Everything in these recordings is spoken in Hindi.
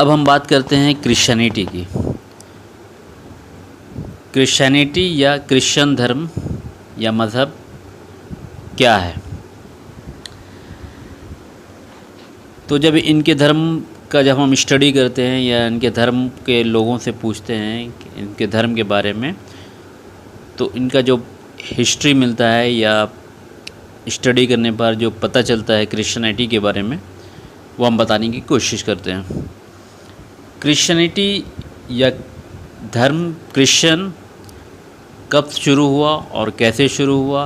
अब हम बात करते हैं क्रिश्चियनिटी की। क्रिश्चियनिटी या क्रिश्चियन धर्म या मज़हब क्या है? तो जब इनके धर्म का जब हम स्टडी करते हैं या इनके धर्म के लोगों से पूछते हैं इनके धर्म के बारे में, तो इनका जो हिस्ट्री मिलता है या स्टडी करने पर जो पता चलता है क्रिश्चियनिटी के बारे में, वो हम बताने की कोशिश करते हैं। क्रिश्चियनिटी या धर्म क्रिश्चियन कब शुरू हुआ और कैसे शुरू हुआ,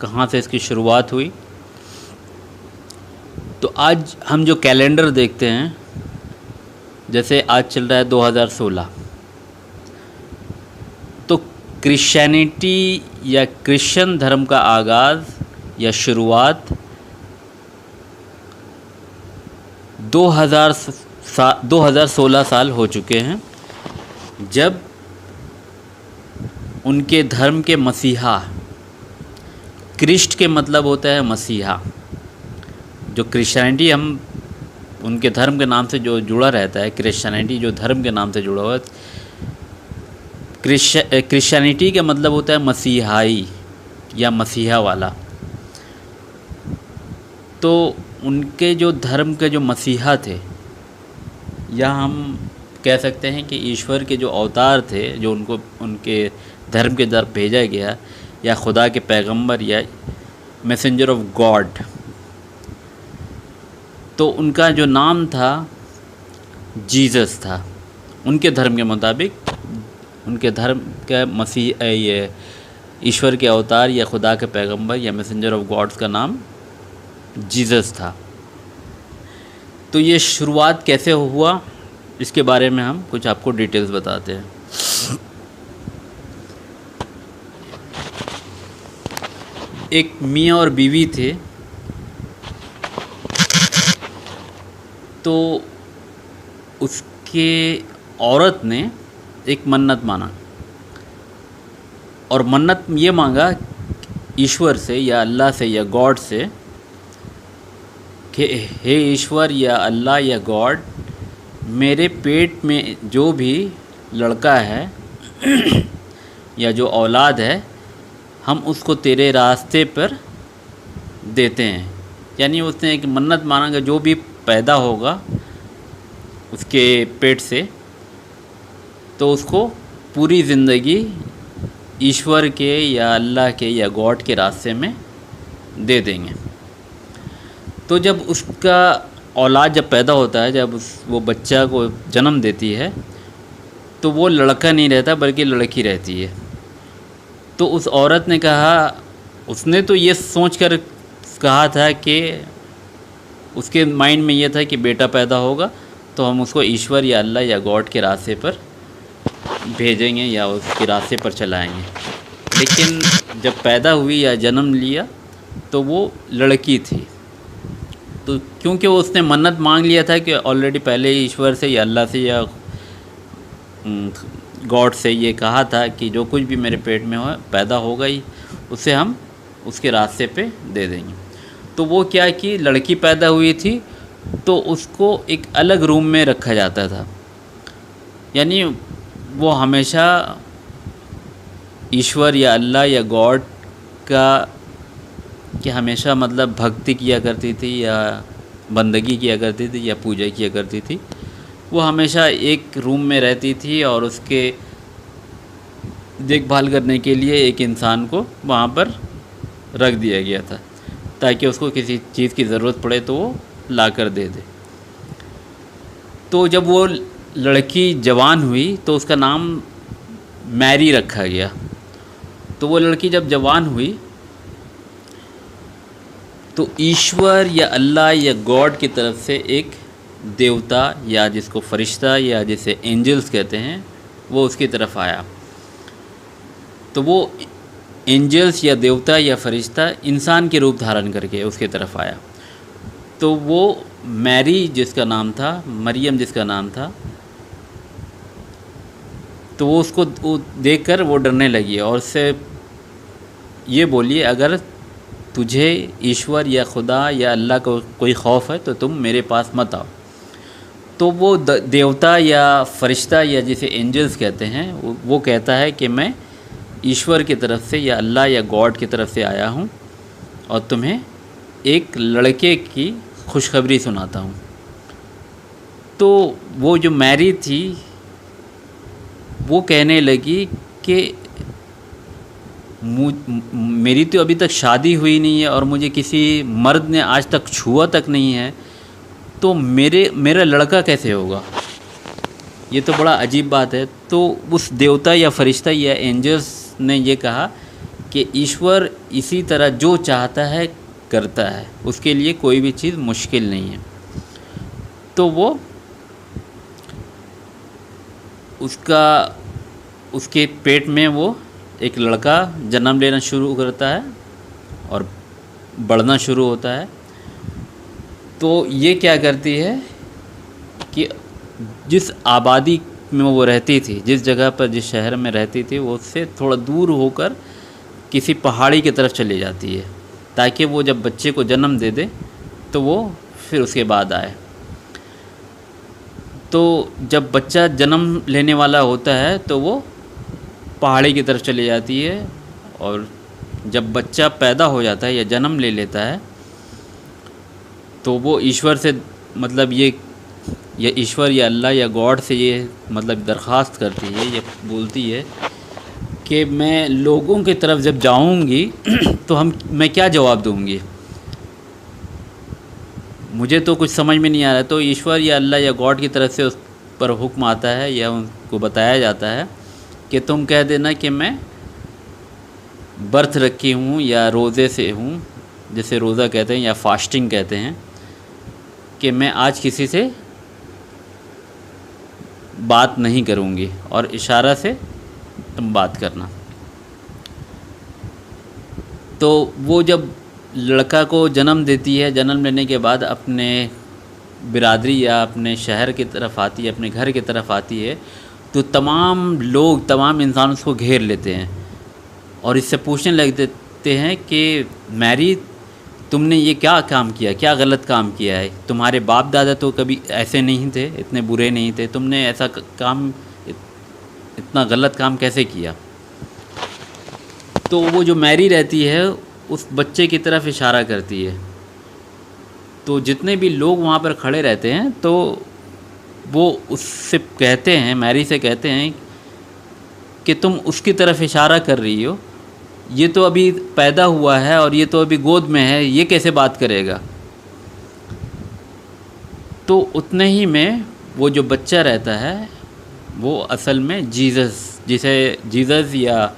कहाँ से इसकी शुरुआत हुई? तो आज हम जो कैलेंडर देखते हैं, जैसे आज चल रहा है 2016, तो क्रिश्चियनिटी या क्रिश्चियन धर्म का आगाज़ या शुरुआत 2016 साल हो चुके हैं, जब उनके धर्म के मसीहा, क्रिस्ट के मतलब होता है मसीहा, जो क्रिश्चियनिटी हम उनके धर्म के नाम से जो जुड़ा रहता है, क्रिश्चियनिटी जो धर्म के नाम से जुड़ा हुआ है, क्रिश्चियनिटी का मतलब होता है मसीहाई या मसीहा वाला। तो उनके जो धर्म के जो मसीहा थे, या हम कह सकते हैं कि ईश्वर के जो अवतार थे, जो उनको उनके धर्म के तरफ भेजा गया, या खुदा के पैगंबर या मैसेंजर ऑफ गॉड, तो उनका जो नाम था जीसस था। उनके धर्म के मुताबिक, उनके धर्म का मसीह ये ईश्वर के अवतार या खुदा के पैगंबर या मैसेंजर ऑफ गॉड्स का नाम जीसस था। तो ये शुरुआत कैसे हुआ, इसके बारे में हम कुछ आपको डिटेल्स बताते हैं। एक मियाँ और बीवी थे, तो उसके औरत ने एक मन्नत माना, और मन्नत ये मांगा ईश्वर से या अल्लाह से या गॉड से कि हे ईश्वर या अल्लाह या गॉड, मेरे पेट में जो भी लड़का है या जो औलाद है, हम उसको तेरे रास्ते पर देते हैं। यानी उसने एक मन्नत मांगा कि जो भी पैदा होगा उसके पेट से, तो उसको पूरी ज़िंदगी ईश्वर के या अल्लाह के या गॉड के रास्ते में दे देंगे। तो जब उसका औलाद जब पैदा होता है, जब वो बच्चा को जन्म देती है, तो वो लड़का नहीं रहता बल्कि लड़की रहती है। तो उस औरत ने कहा, उसने तो ये सोचकर कहा था कि उसके माइंड में ये था कि बेटा पैदा होगा तो हम उसको ईश्वर या अल्लाह या गॉड के रास्ते पर भेजेंगे या उसके रास्ते पर चलाएंगे। लेकिन जब पैदा हुई या जन्म लिया तो वो लड़की थी। तो क्योंकि उसने मन्नत मांग लिया था कि ऑलरेडी पहले ईश्वर से या अल्लाह से या गॉड से ये कहा था कि जो कुछ भी मेरे पेट में हो पैदा होगा ही, उसे हम उसके रास्ते पे दे देंगे। तो वो क्या कि लड़की पैदा हुई थी तो उसको एक अलग रूम में रखा जाता था, यानी वो हमेशा ईश्वर या अल्लाह या गॉड का कि हमेशा मतलब भक्ति किया करती थी या बंदगी किया करती थी या पूजा किया करती थी। वो हमेशा एक रूम में रहती थी और उसके देखभाल करने के लिए एक इंसान को वहाँ पर रख दिया गया था, ताकि उसको किसी चीज़ की ज़रूरत पड़े तो वो ला कर दे दे। तो जब वो लड़की जवान हुई तो उसका नाम मैरी रखा गया। तो वो लड़की जब जवान हुई तो ईश्वर या अल्लाह या गॉड की तरफ से एक देवता या जिसको फरिश्ता या जिसे एंजल्स कहते हैं, वो उसकी तरफ आया। तो वो एंजल्स या देवता या फरिश्ता इंसान के रूप धारण करके उसके तरफ आया। तो वो मैरी जिसका नाम था, मरियम जिसका नाम था, तो वो उसको देखकर वो डरने लगी और उससे ये बोली, अगर तुझे ईश्वर या खुदा या अल्लाह को कोई खौफ है तो तुम मेरे पास मत आओ। तो वो देवता या फरिश्ता या जिसे एंजल्स कहते हैं वो कहता है कि मैं ईश्वर की तरफ से या अल्लाह या गॉड की तरफ से आया हूँ और तुम्हें एक लड़के की खुशखबरी सुनाता हूँ। तो वो जो मैरी थी वो कहने लगी कि मेरी तो अभी तक शादी हुई नहीं है और मुझे किसी मर्द ने आज तक छुआ तक नहीं है, तो मेरा लड़का कैसे होगा? ये तो बड़ा अजीब बात है। तो उस देवता या फरिश्ता या एंजल्स ने ये कहा कि ईश्वर इसी तरह जो चाहता है करता है, उसके लिए कोई भी चीज़ मुश्किल नहीं है। तो वो उसके पेट में वो एक लड़का जन्म लेना शुरू करता है और बढ़ना शुरू होता है। तो ये क्या करती है कि जिस आबादी में वो रहती थी, जिस जगह पर, जिस शहर में रहती थी, वो उससे थोड़ा दूर होकर किसी पहाड़ी की तरफ चली जाती है, ताकि वो जब बच्चे को जन्म दे दे तो वो फिर उसके बाद आए। तो जब बच्चा जन्म लेने वाला होता है तो वो पहाड़ी की तरफ चली जाती है, और जब बच्चा पैदा हो जाता है या जन्म ले लेता है तो वो ईश्वर से, मतलब ये ईश्वर या अल्लाह या गॉड से ये मतलब दरख्वास्त करती है, ये बोलती है कि मैं लोगों की तरफ जब जाऊंगी तो मैं क्या जवाब दूंगी? मुझे तो कुछ समझ में नहीं आ रहा। तो ईश्वर या अल्लाह या गॉड की तरफ से उस पर हुक्म आता है या उनको बताया जाता है कि तुम कह देना कि मैं व्रत रखी हूँ या रोज़े से हूँ, जिसे रोज़ा कहते हैं या फास्टिंग कहते हैं, कि मैं आज किसी से बात नहीं करूँगी, और इशारा से तुम बात करना। तो वो जब लड़का को जन्म देती है, जन्म लेने के बाद अपने बिरादरी या अपने शहर की तरफ आती है, अपने घर की तरफ आती है, तो तमाम इंसान उसको घेर लेते हैं और इससे पूछने लग देते हैं कि मैरी, तुमने ये क्या काम किया, क्या गलत काम किया है? तुम्हारे बाप दादा तो कभी ऐसे नहीं थे, इतने बुरे नहीं थे, तुमने ऐसा काम, इतना गलत काम कैसे किया? तो वो जो मैरी रहती है उस बच्चे की तरफ इशारा करती है। तो जितने भी लोग वहाँ पर खड़े रहते हैं तो वो उससे कहते हैं, मैरी से कहते हैं कि तुम उसकी तरफ इशारा कर रही हो, ये तो अभी पैदा हुआ है और ये तो अभी गोद में है, ये कैसे बात करेगा? तो उतने ही में वो जो बच्चा रहता है वो असल में जीसस, जिसे जीसस या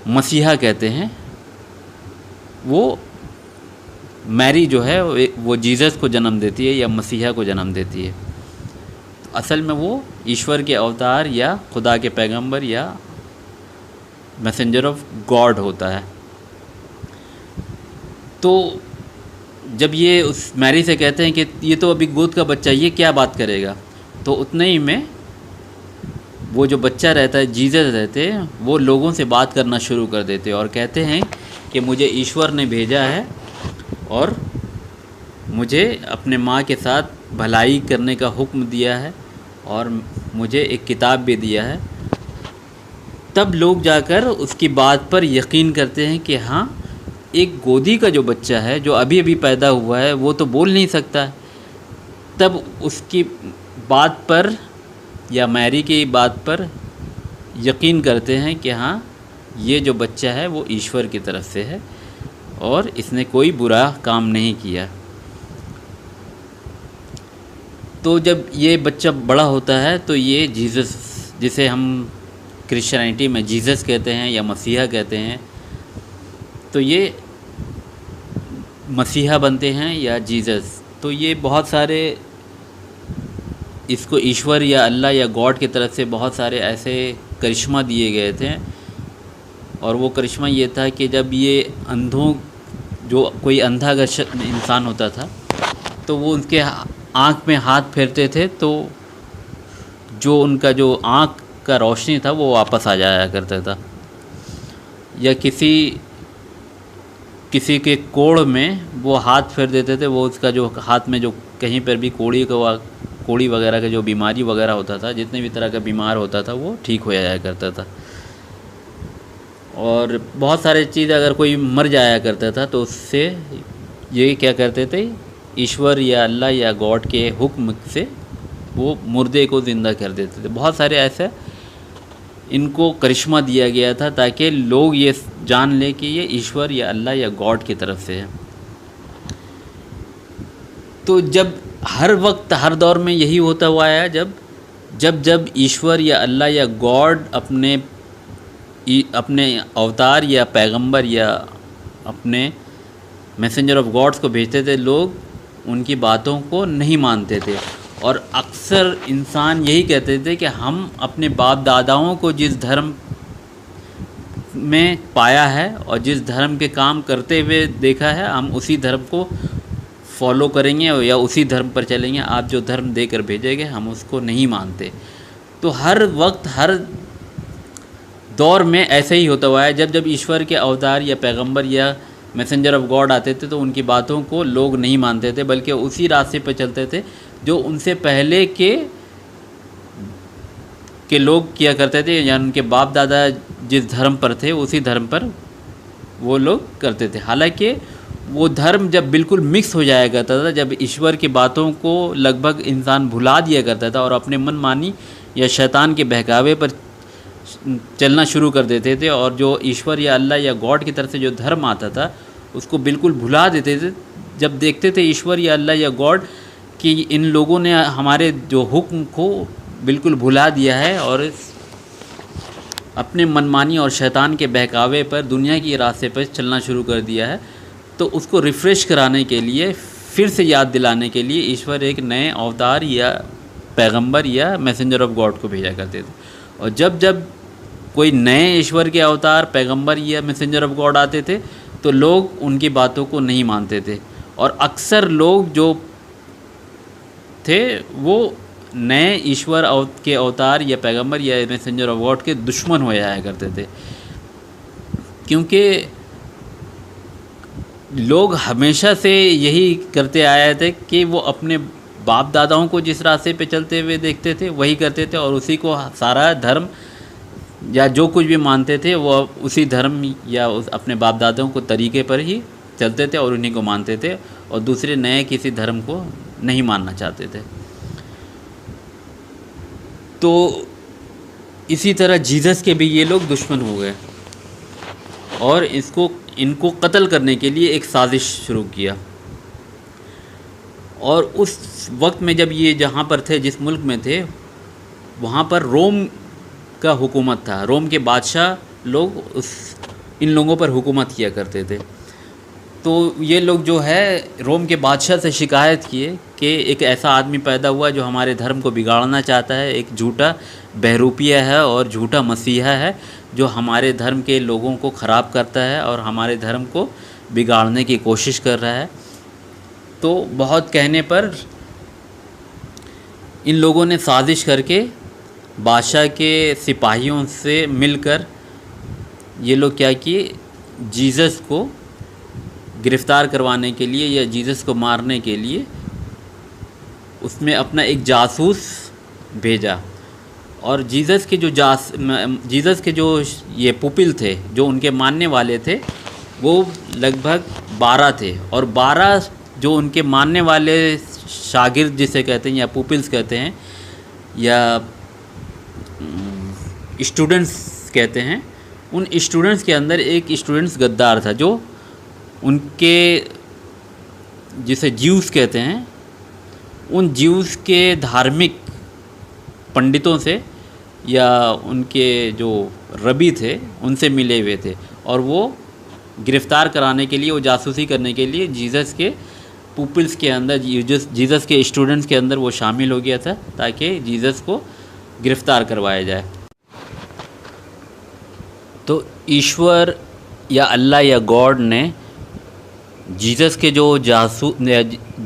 मसीहा कहते हैं, वो मैरी जो है वो जीसस को जन्म देती है या मसीहा को जन्म देती है। तो असल में वो ईश्वर के अवतार या खुदा के पैगंबर या मैसेंजर ऑफ गॉड होता है। तो जब ये उस मैरी से कहते हैं कि ये तो अभी गोद का बच्चा, ये क्या बात करेगा, तो उतने ही में वो जो बच्चा रहता है, जीसस रहते हैं, वो लोगों से बात करना शुरू कर देते हैं और कहते हैं कि मुझे ईश्वर ने भेजा है और मुझे अपने माँ के साथ भलाई करने का हुक्म दिया है और मुझे एक किताब भी दिया है। तब लोग जाकर उसकी बात पर यकीन करते हैं कि हाँ, एक गोदी का जो बच्चा है जो अभी अभी पैदा हुआ है वो तो बोल नहीं सकता। तब उसकी बात पर या मैरी की बात पर यकीन करते हैं कि हाँ, ये जो बच्चा है वो ईश्वर की तरफ से है और इसने कोई बुरा काम नहीं किया। तो जब ये बच्चा बड़ा होता है तो ये जीसस, जिसे हम क्रिश्चियनिटी में जीसस कहते हैं या मसीहा कहते हैं, तो ये मसीहा बनते हैं या जीसस। तो ये बहुत सारे, इसको ईश्वर या अल्लाह या गॉड की तरफ से बहुत सारे ऐसे करिश्मा दिए गए थे। और वो करिश्मा ये था कि जब ये अंधों, जो कोई अंधा अगर इंसान होता था तो वो उनके आँख में हाथ फेरते थे तो जो उनका जो आँख का रोशनी था वो वापस आ जाया करता था। या किसी के कोढ़ में वो हाथ फेर देते थे, वो उसका जो हाथ में जो कहीं पर भी कोढ़ी का कोड़ी वगैरह का जो बीमारी वगैरह होता था, जितने भी तरह का बीमार होता था वो ठीक हो जाया करता था। और बहुत सारे चीज़ अगर कोई मर जाया करता था तो उससे ये क्या करते थे, ईश्वर या अल्लाह या गॉड के हुक्म से वो मुर्दे को ज़िंदा कर देते थे। बहुत सारे ऐसे इनको करिश्मा दिया गया था ताकि लोग ये जान लें कि ये ईश्वर या अल्लाह या गॉड की तरफ से है। तो जब हर वक्त हर दौर में यही होता हुआ आया, जब ईश्वर या अल्लाह या गॉड अपने अवतार या पैगंबर या अपने मैसेंजर ऑफ गॉड्स को भेजते थे, लोग उनकी बातों को नहीं मानते थे। और अक्सर इंसान यही कहते थे कि हम अपने बाप दादाओं को जिस धर्म में पाया है और जिस धर्म के काम करते हुए देखा है, हम उसी धर्म को फॉलो करेंगे या उसी धर्म पर चलेंगे। आप जो धर्म देकर भेजेंगे हम उसको नहीं मानते। तो हर वक्त हर दौर में ऐसे ही होता हुआ है। जब ईश्वर के अवतार या पैगंबर या मैसेंजर ऑफ गॉड आते थे तो उनकी बातों को लोग नहीं मानते थे, बल्कि उसी रास्ते पर चलते थे जो उनसे पहले के लोग किया करते थे, या उनके बाप दादा जिस धर्म पर थे उसी धर्म पर वो लोग करते थे। हालांकि वो धर्म जब बिल्कुल मिक्स हो जाया करता था, जब ईश्वर की बातों को लगभग इंसान भुला दिया करता था और अपने मनमानी या शैतान के बहकावे पर चलना शुरू कर देते थे, और जो ईश्वर या अल्लाह या गॉड की तरफ से जो धर्म आता था उसको बिल्कुल भुला देते थे। जब देखते थे ईश्वर या अल्लाह या गॉड कि इन लोगों ने हमारे जो हुक्म को बिल्कुल भुला दिया है और अपने मनमानी और शैतान के बहकावे पर दुनिया की रास्ते पर चलना शुरू कर दिया है, तो उसको रिफ़्रेश कराने के लिए, फिर से याद दिलाने के लिए ईश्वर एक नए अवतार या पैगंबर या मैसेंजर ऑफ गॉड को भेजा करते थे। और जब कोई नए ईश्वर के अवतार, पैगंबर या मैसेंजर ऑफ गॉड आते थे तो लोग उनकी बातों को नहीं मानते थे, और अक्सर लोग जो थे वो नए ईश्वर के अवतार या पैगंबर या मैसेंजर ऑफ गॉड के दुश्मन हो जाया करते थे। क्योंकि लोग हमेशा से यही करते आए थे कि वो अपने बाप दादाओं को जिस रास्ते पे चलते हुए देखते थे वही करते थे, और उसी को सारा धर्म या जो कुछ भी मानते थे वो उसी धर्म या अपने बाप दादाओं को तरीके पर ही चलते थे और उन्हीं को मानते थे, और दूसरे नए किसी धर्म को नहीं मानना चाहते थे। तो इसी तरह जीसस के भी ये लोग दुश्मन हो गए और इनको कत्ल करने के लिए एक साजिश शुरू किया। और उस वक्त में जब ये जहाँ पर थे, जिस मुल्क में थे, वहाँ पर रोम का हुकूमत था। रोम के बादशाह लोग इन लोगों पर हुकूमत किया करते थे। तो ये लोग जो है रोम के बादशाह से शिकायत किए कि एक ऐसा आदमी पैदा हुआ जो हमारे धर्म को बिगाड़ना चाहता है, एक झूठा बहरूपिया है और झूठा मसीहा है जो हमारे धर्म के लोगों को ख़राब करता है और हमारे धर्म को बिगाड़ने की कोशिश कर रहा है। तो बहुत कहने पर इन लोगों ने साजिश करके बादशाह के सिपाहियों से मिलकर ये लोग क्या किए, जीसस को गिरफ़्तार करवाने के लिए या जीसस को मारने के लिए उसमें अपना एक जासूस भेजा। और जीसस के जो ये पुपिल थे, जो उनके मानने वाले थे, वो लगभग 12 थे, और 12 जो उनके मानने वाले शागिर्द जिसे कहते हैं या पुपिल्स कहते हैं या स्टूडेंट्स कहते हैं, उन स्टूडेंट्स के अंदर एक स्टूडेंट्स गद्दार था जो उनके जिसे ज्यूस कहते हैं, उन ज्यूस के धार्मिक पंडितों से या उनके जो रबी थे उनसे मिले हुए थे, और वो गिरफ़्तार कराने के लिए, वो जासूसी करने के लिए जीसस के पुपिल्स के अंदर, जीसस के स्टूडेंट्स के अंदर वो शामिल हो गया था ताकि जीसस को गिरफ़्तार करवाया जाए। तो ईश्वर या अल्लाह या गॉड ने जीसस के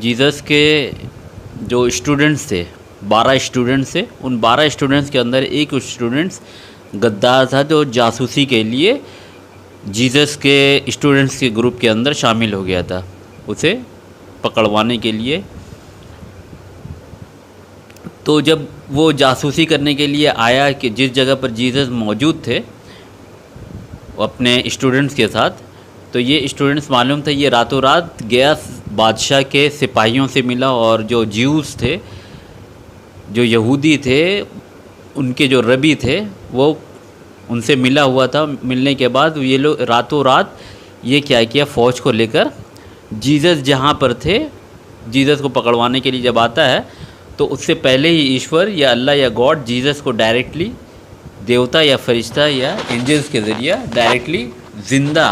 जीसस के जो स्टूडेंट्स थे, 12 स्टूडेंट्स थे, उन 12 स्टूडेंट्स के अंदर एक स्टूडेंट्स गद्दार था जो जासूसी के लिए जीसस के स्टूडेंट्स के ग्रुप के अंदर शामिल हो गया था। उसे पकड़वाने के लिए तो जब वो जासूसी करने के लिए आया कि जिस जगह पर जीसस मौजूद थे अपने स्टूडेंट्स के साथ, तो ये स्टूडेंट्स मालूम था ये रातों रात गया बादशाह के सिपाहियों से मिला, और जो ज्यूज़ थे, जो यहूदी थे, उनके जो रबी थे वो उनसे मिला हुआ था। मिलने के बाद ये लोग रातों रात ये क्या किया, फ़ौज को लेकर जीसस जहाँ पर थे, जीसस को पकड़वाने के लिए जब आता है तो उससे पहले ही ईश्वर या अल्लाह या गॉड जीसस को डायरेक्टली देवता या फरिश्ता या एंजल्स के ज़रिए डायरेक्टली ज़िंदा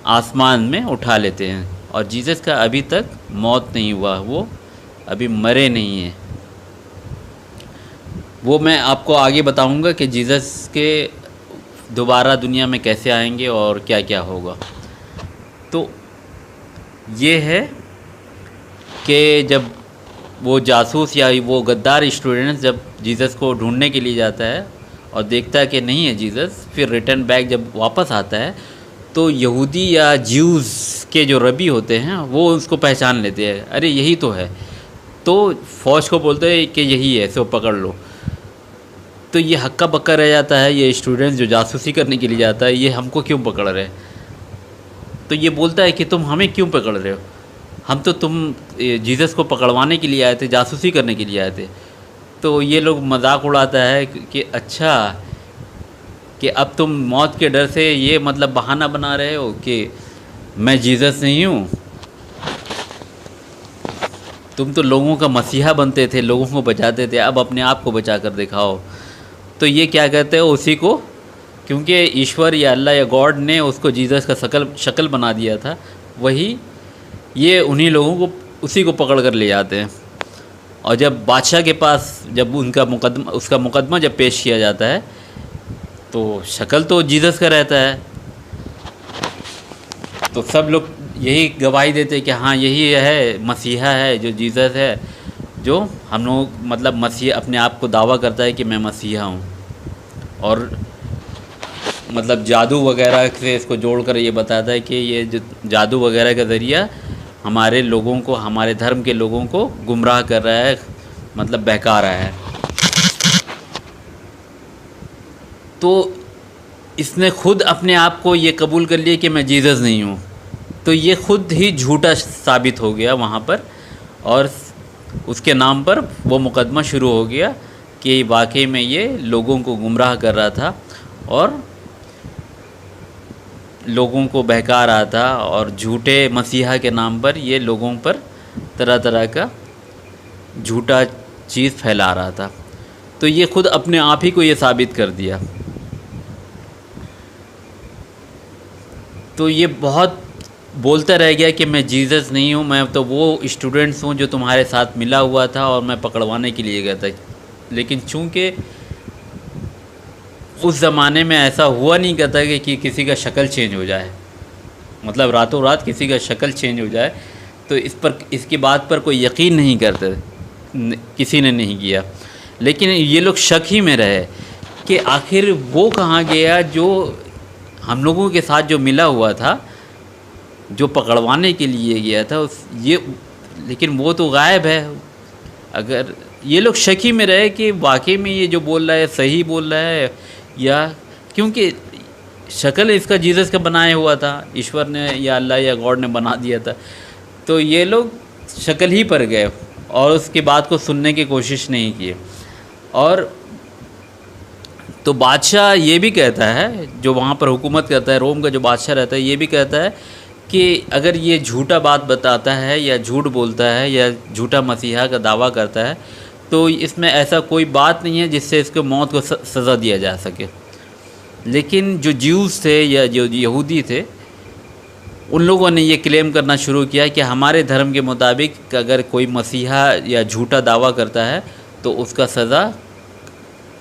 आसमान में उठा लेते हैं, और जीसस का अभी तक मौत नहीं हुआ, वो अभी मरे नहीं हैं। वो मैं आपको आगे बताऊंगा कि जीसस के दोबारा दुनिया में कैसे आएंगे और क्या क्या होगा। तो ये है कि जब वो जासूस या वो गद्दार स्टूडेंट्स जब जीसस को ढूंढने के लिए जाता है और देखता है कि नहीं है जीसस, फिर रिटर्न बैक जब वापस आता है तो यहूदी या ज्यूज़ के जो रबी होते हैं वो उसको पहचान लेते हैं, अरे यही तो है। तो फ़ौज को बोलते हैं कि यही है, सो पकड़ लो। तो ये हक्का बक्का रह जाता है, ये स्टूडेंट्स जो जासूसी करने के लिए जाता है, ये हमको क्यों पकड़ रहे हैं। तो ये बोलता है कि तुम हमें क्यों पकड़ रहे हो, हम तो तुम जीसस को पकड़वाने के लिए आए थे, जासूसी करने के लिए आए थे। तो ये लोग मजाक उड़ाता है कि अच्छा, कि अब तुम मौत के डर से ये मतलब बहाना बना रहे हो कि मैं जीसस नहीं हूँ, तुम तो लोगों का मसीहा बनते थे, लोगों को बचाते थे, अब अपने आप को बचा कर दिखाओ। तो ये क्या कहते हैं उसी को, क्योंकि ईश्वर या अल्लाह या गॉड ने उसको जीसस का शक्ल बना दिया था, वही ये उन्हीं लोगों को उसी को पकड़ कर ले जाते हैं। और जब बादशाह के पास जब उसका मुकदमा जब पेश किया जाता है तो शक्ल तो जीसस का रहता है, तो सब लोग यही गवाही देते हैं कि हाँ यही है, मसीहा है जो जीसस है, जो हम लोग मतलब मसीहा अपने आप को दावा करता है कि मैं मसीहा हूँ। और मतलब जादू वगैरह से इसको जोड़कर ये बताता है कि ये जो जादू वगैरह का ज़रिया हमारे लोगों को, हमारे धर्म के लोगों को गुमराह कर रहा है, मतलब बहका रहा है। तो इसने खुद अपने आप को ये कबूल कर लिया कि मैं जीसस नहीं हूँ, तो ये खुद ही झूठा साबित हो गया वहाँ पर, और उसके नाम पर वो मुकदमा शुरू हो गया कि वाकई में ये लोगों को गुमराह कर रहा था और लोगों को बहका रहा था, और झूठे मसीहा के नाम पर ये लोगों पर तरह तरह का झूठा चीज़ फैला रहा था। तो ये खुद अपने आप ही को ये साबित कर दिया। तो ये बहुत बोलता रह गया कि मैं जीसस नहीं हूँ, मैं तो वो स्टूडेंट्स हूँ जो तुम्हारे साथ मिला हुआ था और मैं पकड़वाने के लिए गया था। लेकिन चूँकि उस ज़माने में ऐसा हुआ नहीं करता कि किसी का शक्ल चेंज हो जाए, मतलब रातों रात किसी का शक्ल चेंज हो जाए, तो इसकी बात पर कोई यकीन नहीं करते, किसी ने नहीं किया। लेकिन ये लोग शक ही में रहे कि आखिर वो कहाँ गया जो हम लोगों के साथ जो मिला हुआ था, जो पकड़वाने के लिए गया था लेकिन वो तो गायब है। अगर ये लोग शक ही में रहे कि वाकई में ये जो बोल रहा है सही बोल रहा है, या क्योंकि शक्ल इसका जीसस का बनाया हुआ था, ईश्वर ने या अल्लाह या गॉड ने बना दिया था। तो ये लोग शक्ल ही पर गए और उसकी बात को सुनने की कोशिश नहीं की। और तो बादशाह ये भी कहता है, जो वहाँ पर हुकूमत करता है, रोम का जो बादशाह रहता है, ये भी कहता है कि अगर ये झूठा बात बताता है या झूठ बोलता है या झूठा मसीहा का दावा करता है, तो इसमें ऐसा कोई बात नहीं है जिससे इसको मौत को सज़ा दिया जा सके। लेकिन जो ज्यूज़ थे या जो यहूदी थे, उन लोगों ने ये क्लेम करना शुरू किया कि हमारे धर्म के मुताबिक अगर कोई मसीहा या झूठा दावा करता है तो उसका सज़ा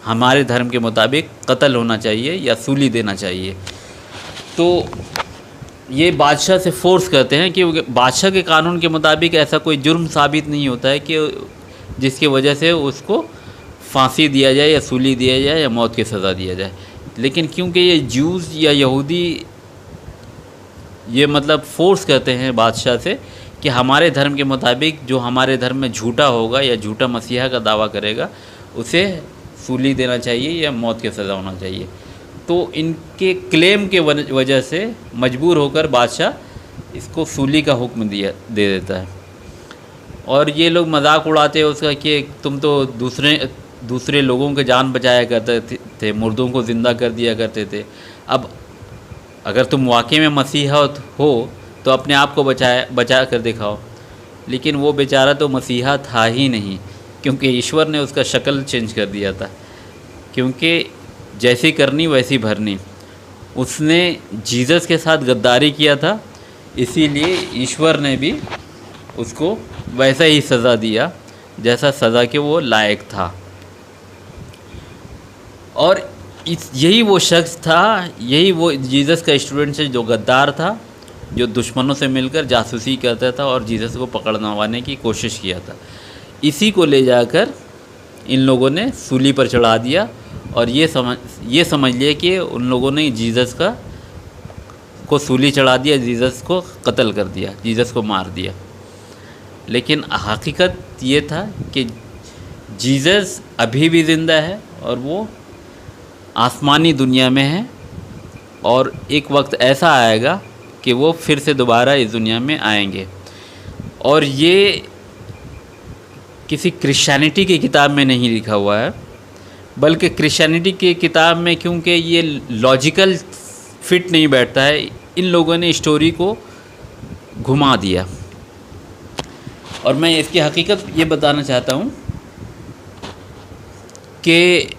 हमारे धर्म के मुताबिक कत्ल होना चाहिए या सूली देना चाहिए। तो ये बादशाह से फोर्स करते हैं कि बादशाह के कानून के मुताबिक ऐसा कोई जुर्म साबित नहीं होता है कि जिसकी वजह से उसको फांसी दिया जाए या सूली दिया जाए या मौत की सज़ा दिया जाए। लेकिन क्योंकि ये ज्यूज़ या यहूदी ये मतलब फोर्स करते हैं बादशाह से कि हमारे धर्म के मुताबिक जो हमारे धर्म में झूठा होगा या झूठा मसीहा का दावा करेगा उसे सूली देना चाहिए या मौत की सज़ा होना चाहिए। तो इनके क्लेम के वजह से मजबूर होकर बादशाह इसको सूली का हुक्म दे देता है। और ये लोग मजाक उड़ाते हैं उसका कि तुम तो दूसरे लोगों के जान बचाया करते थे, मुर्दों को ज़िंदा कर दिया करते थे। अब अगर तुम वाकई में मसीहा हो तो अपने आप को बचा कर दिखाओ। लेकिन वो बेचारा तो मसीहा था ही नहीं, क्योंकि ईश्वर ने उसका शक्ल चेंज कर दिया था। क्योंकि जैसी करनी वैसी भरनी, उसने जीसस के साथ गद्दारी किया था, इसीलिए ईश्वर ने भी उसको वैसा ही सज़ा दिया जैसा सज़ा के वो लायक था। और यही वो शख्स था, यही वो जीसस का स्टूडेंट है जो गद्दार था, जो दुश्मनों से मिलकर जासूसी करता था और जीसस को पकड़वाने की कोशिश किया था। इसी को ले जाकर इन लोगों ने सूली पर चढ़ा दिया और ये समझ लिया कि उन लोगों ने जीसस को सूली चढ़ा दिया, जीसस को कत्ल कर दिया, जीसस को मार दिया। लेकिन हकीकत ये था कि जीसस अभी भी ज़िंदा है और वो आसमानी दुनिया में है, और एक वक्त ऐसा आएगा कि वो फिर से दोबारा इस दुनिया में आएंगे। और ये किसी क्रिश्चियनिटी की किताब में नहीं लिखा हुआ है, बल्कि क्रिश्चियनिटी की किताब में क्योंकि ये लॉजिकल फिट नहीं बैठता है, इन लोगों ने स्टोरी को घुमा दिया। और मैं इसकी हकीकत ये बताना चाहता हूँ कि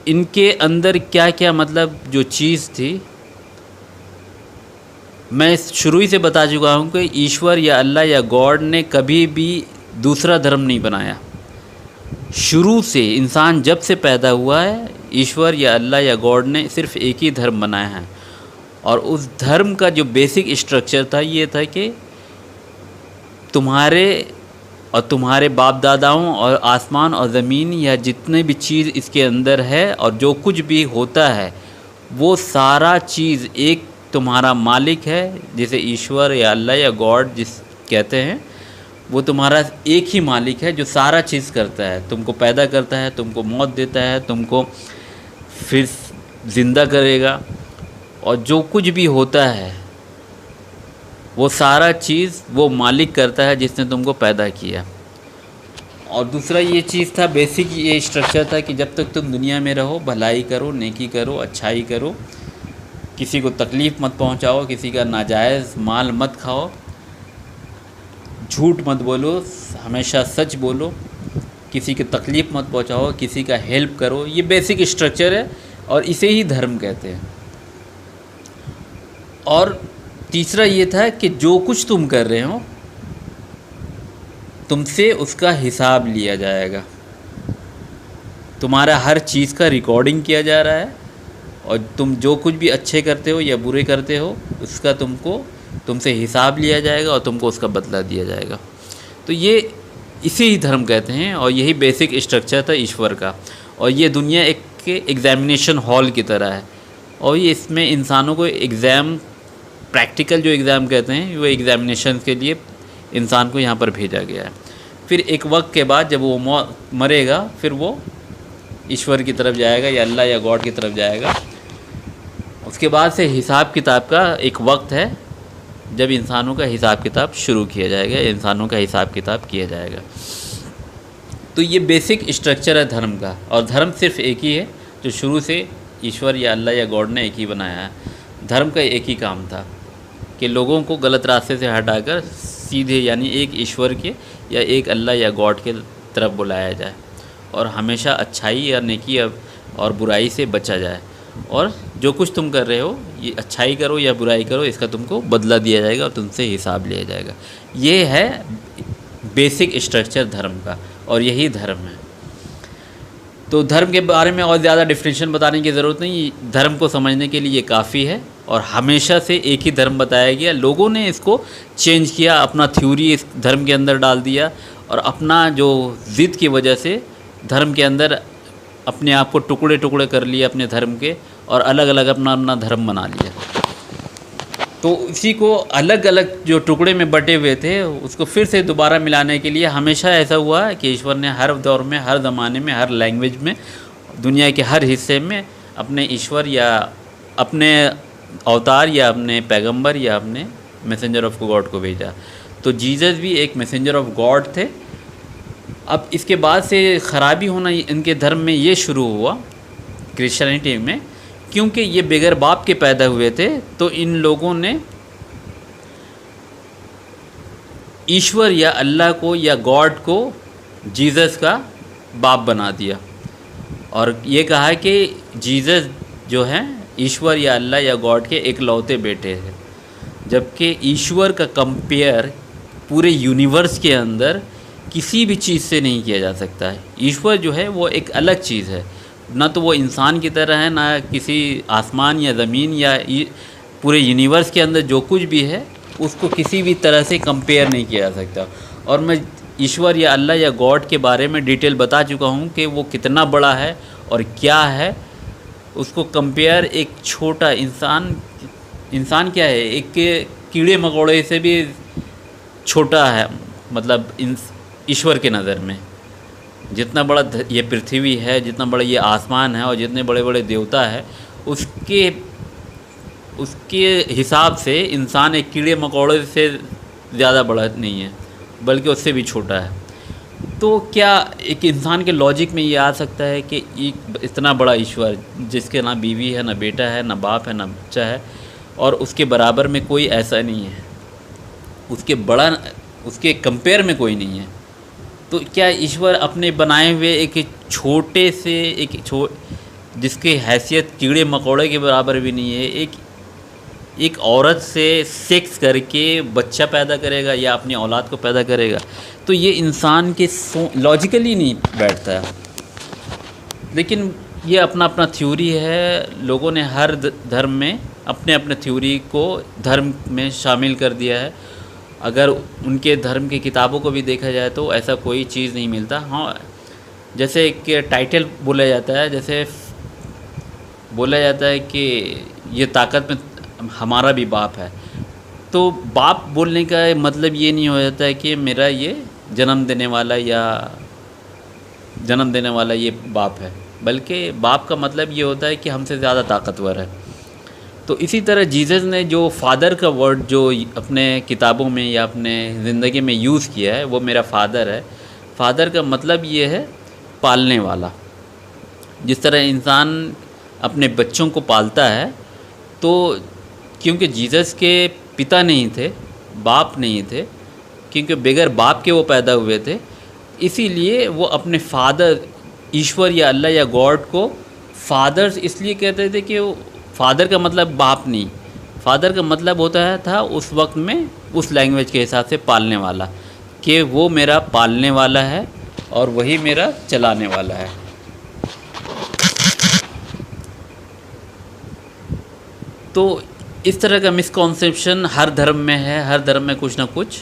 इनके अंदर क्या क्या मतलब जो चीज़ थी, मैं शुरू ही से बता चुका हूँ कि ईश्वर या अल्लाह या गॉड ने कभी भी दूसरा धर्म नहीं बनाया। शुरू से इंसान जब से पैदा हुआ है, ईश्वर या अल्लाह या गॉड ने सिर्फ एक ही धर्म बनाया है। और उस धर्म का जो बेसिक स्ट्रक्चर था ये था कि तुम्हारे और तुम्हारे बाप दादाओं और आसमान और ज़मीन या जितने भी चीज़ इसके अंदर है और जो कुछ भी होता है, वो सारा चीज़ एक तुम्हारा मालिक है, जिसे ईश्वर या अल्लाह या गॉड जिस कहते हैं, वो तुम्हारा एक ही मालिक है जो सारा चीज़ करता है। तुमको पैदा करता है, तुमको मौत देता है, तुमको फिर ज़िंदा करेगा, और जो कुछ भी होता है वो सारा चीज़ वो मालिक करता है जिसने तुमको पैदा किया। और दूसरा ये चीज़ था, बेसिक ये स्ट्रक्चर था कि जब तक तुम दुनिया में रहो, भलाई करो, नेकी करो, अच्छाई करो, किसी को तकलीफ़ मत पहुंचाओ, किसी का नाजायज़ माल मत खाओ, झूठ मत बोलो, हमेशा सच बोलो, किसी की तकलीफ़ मत पहुंचाओ, किसी का हेल्प करो। ये बेसिक स्ट्रक्चर है और इसे ही धर्म कहते हैं। और तीसरा ये था कि जो कुछ तुम कर रहे हो तुमसे उसका हिसाब लिया जाएगा। तुम्हारा हर चीज़ का रिकॉर्डिंग किया जा रहा है, और तुम जो कुछ भी अच्छे करते हो या बुरे करते हो उसका तुमसे हिसाब लिया जाएगा और तुमको उसका बदला दिया जाएगा। तो ये इसे ही धर्म कहते हैं, और यही बेसिक स्ट्रक्चर था ईश्वर का। और ये दुनिया एक एग्ज़ामिनेशन हॉल की तरह है, और ये इसमें इंसानों को प्रैक्टिकल जो एग्ज़ाम कहते हैं, वो एग्ज़ामिनेशन के लिए इंसान को यहाँ पर भेजा गया है। फिर एक वक्त के बाद जब वो मरेगा, फिर वो ईश्वर की तरफ जाएगा या अल्लाह या गॉड की तरफ जाएगा। उसके बाद से हिसाब किताब का एक वक्त है जब इंसानों का हिसाब किताब शुरू किया जाएगा, इंसानों का हिसाब किताब किया जाएगा। तो ये बेसिक स्ट्रक्चर है धर्म का, और धर्म सिर्फ एक ही है जो शुरू से ईश्वर या अल्लाह या गॉड ने एक ही बनाया है। धर्म का एक ही काम था कि लोगों को गलत रास्ते से हटाकर सीधे यानी एक ईश्वर के या एक अल्लाह या गॉड के तरफ बुलाया जाए, और हमेशा अच्छाई या नेकी और बुराई से बचा जाए। और जो कुछ तुम कर रहे हो, ये अच्छाई करो या बुराई करो, इसका तुमको बदला दिया जाएगा और तुमसे हिसाब लिया जाएगा। ये है बेसिक स्ट्रक्चर धर्म का, और यही धर्म है। तो धर्म के बारे में और ज़्यादा डिफिनेशन बताने की ज़रूरत नहीं, धर्म को समझने के लिए ये काफ़ी है। और हमेशा से एक ही धर्म बताया गया, लोगों ने इसको चेंज किया, अपना थ्योरी इस धर्म के अंदर डाल दिया, और अपना जो ज़िद की वजह से धर्म के अंदर अपने आप को टुकड़े टुकड़े कर लिए अपने धर्म के, और अलग अलग अपना अपना धर्म बना लिया। तो इसी को अलग अलग जो टुकड़े में बटे हुए थे उसको फिर से दोबारा मिलाने के लिए हमेशा ऐसा हुआ कि ईश्वर ने हर दौर में, हर ज़माने में, हर लैंग्वेज में, दुनिया के हर हिस्से में अपने ईश्वर या अपने अवतार या अपने पैगंबर या अपने मैसेंजर ऑफ गॉड को भेजा। तो जीसस भी एक मैसेंजर ऑफ गॉड थे। अब इसके बाद से ख़राबी होना इनके धर्म में ये शुरू हुआ क्रिश्चियनिटी में, क्योंकि ये बगैर बाप के पैदा हुए थे। तो इन लोगों ने ईश्वर या अल्लाह को या गॉड को जीसस का बाप बना दिया और ये कहा कि जीसस जो है ईश्वर या अल्लाह या गॉड के इकलौते बेटे हैं, जबकि ईश्वर का कंपेयर पूरे यूनिवर्स के अंदर किसी भी चीज़ से नहीं किया जा सकता है। ईश्वर जो है वो एक अलग चीज़ है, ना तो वो इंसान की तरह है, ना किसी आसमान या ज़मीन या पूरे यूनिवर्स के अंदर जो कुछ भी है उसको किसी भी तरह से कंपेयर नहीं किया जा सकता। और मैं ईश्वर या अल्लाह या गॉड के बारे में डिटेल बता चुका हूँ कि वो कितना बड़ा है और क्या है। उसको कंपेयर एक छोटा इंसान क्या है, एक कीड़े मकोड़े से भी छोटा है, मतलब ईश्वर के नज़र में। जितना बड़ा ये पृथ्वी है, जितना बड़ा ये आसमान है और जितने बड़े बड़े देवता है, उसके हिसाब से इंसान एक कीड़े मकोड़े से ज़्यादा बड़ा नहीं है, बल्कि उससे भी छोटा है। तो क्या एक इंसान के लॉजिक में ये आ सकता है कि एक इतना बड़ा ईश्वर जिसके ना बीवी है, ना बेटा है, ना बाप है, ना बच्चा है, और उसके बराबर में कोई ऐसा नहीं है, उसके कंपेयर में कोई नहीं है, तो क्या ईश्वर अपने बनाए हुए एक छोटे से जिसकी हैसियत कीड़े मकोड़े के बराबर भी नहीं है, एक औरत से सेक्स करके बच्चा पैदा करेगा या अपनी औलाद को पैदा करेगा? तो ये इंसान के लॉजिकली नहीं बैठता है। लेकिन ये अपना अपना थ्योरी है। लोगों ने हर धर्म में अपने अपने थ्योरी को धर्म में शामिल कर दिया है। अगर उनके धर्म की किताबों को भी देखा जाए तो ऐसा कोई चीज़ नहीं मिलता। हाँ, जैसे कि टाइटल बोला जाता है, जैसे बोला जाता है कि ये ताकत में हमारा भी बाप है, तो बाप बोलने का मतलब ये नहीं हो जाता है कि मेरा ये जन्म देने वाला ये बाप है, बल्कि बाप का मतलब ये होता है कि हमसे ज़्यादा ताकतवर है। तो इसी तरह जीसस ने जो फादर का वर्ड जो अपने किताबों में या अपने ज़िंदगी में यूज़ किया है, वो मेरा फादर है। फादर का मतलब ये है पालने वाला। जिस तरह इंसान अपने बच्चों को पालता है, तो क्योंकि जीसस के पिता नहीं थे, बाप नहीं थे, क्योंकि बगैर बाप के वो पैदा हुए थे, इसीलिए वो अपने फादर ईश्वर या अल्लाह या गॉड को फादर्स इसलिए कहते थे कि फादर का मतलब बाप नहीं, फादर का मतलब होता था उस वक्त में उस लैंग्वेज के हिसाब से पालने वाला, कि वो मेरा पालने वाला है और वही मेरा चलाने वाला है। तो इस तरह का मिसकॉन्सेप्शन हर धर्म में है। हर धर्म में कुछ ना कुछ,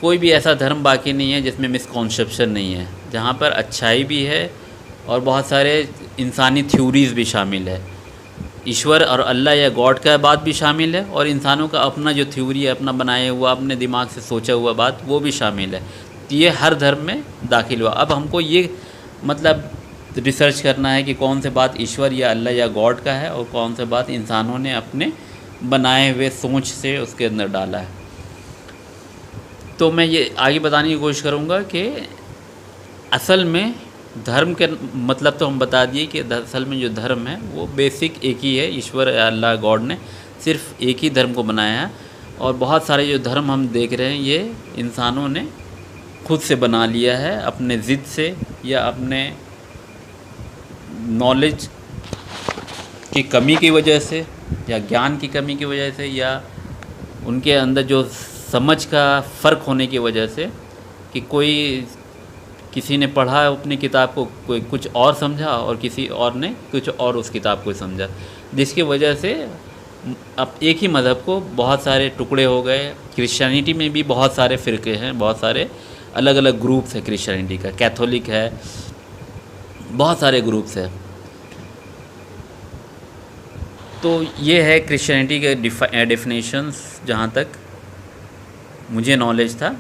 कोई भी ऐसा धर्म बाकी नहीं है जिसमें मिसकॉन्सेप्शन नहीं है, जहाँ पर अच्छाई भी है और बहुत सारे इंसानी थ्योरीज़ भी शामिल है। ईश्वर और अल्लाह या गॉड का बात भी शामिल है और इंसानों का अपना जो थ्योरी है, अपना बनाया हुआ, अपने दिमाग से सोचा हुआ बात, वो भी शामिल है। ये हर धर्म में दाखिल हुआ। अब हमको ये मतलब रिसर्च करना है कि कौन से बात ईश्वर या अल्लाह या गॉड का है और कौन से बात इंसानों ने अपने बनाए हुए सोच से उसके अंदर डाला है। तो मैं ये आगे बताने की कोशिश करूँगा कि असल में धर्म के मतलब तो हम बता दिए कि असल में जो धर्म है वो बेसिक एक ही है। ईश्वर या अल्लाह गॉड ने सिर्फ एक ही धर्म को बनाया है और बहुत सारे जो धर्म हम देख रहे हैं ये इंसानों ने खुद से बना लिया है, अपने ज़िद से या अपने नॉलेज की कमी की वजह से या ज्ञान की कमी की वजह से या उनके अंदर जो समझ का फ़र्क होने की वजह से कि किसी ने पढ़ा अपनी किताब को, कोई कुछ और समझा और किसी और ने कुछ और उस किताब को समझा, जिसकी वजह से अब एक ही मज़हब को बहुत सारे टुकड़े हो गए। क्रिश्चियनिटी में भी बहुत सारे फ़िरके हैं, बहुत सारे अलग अलग ग्रुप्स हैं। क्रिश्चियनिटी का कैथोलिक है, बहुत सारे ग्रुप्स हैं। तो ये है क्रिश्चियनिटी के डेफिनेशंस जहाँ तक मुझे नॉलेज था।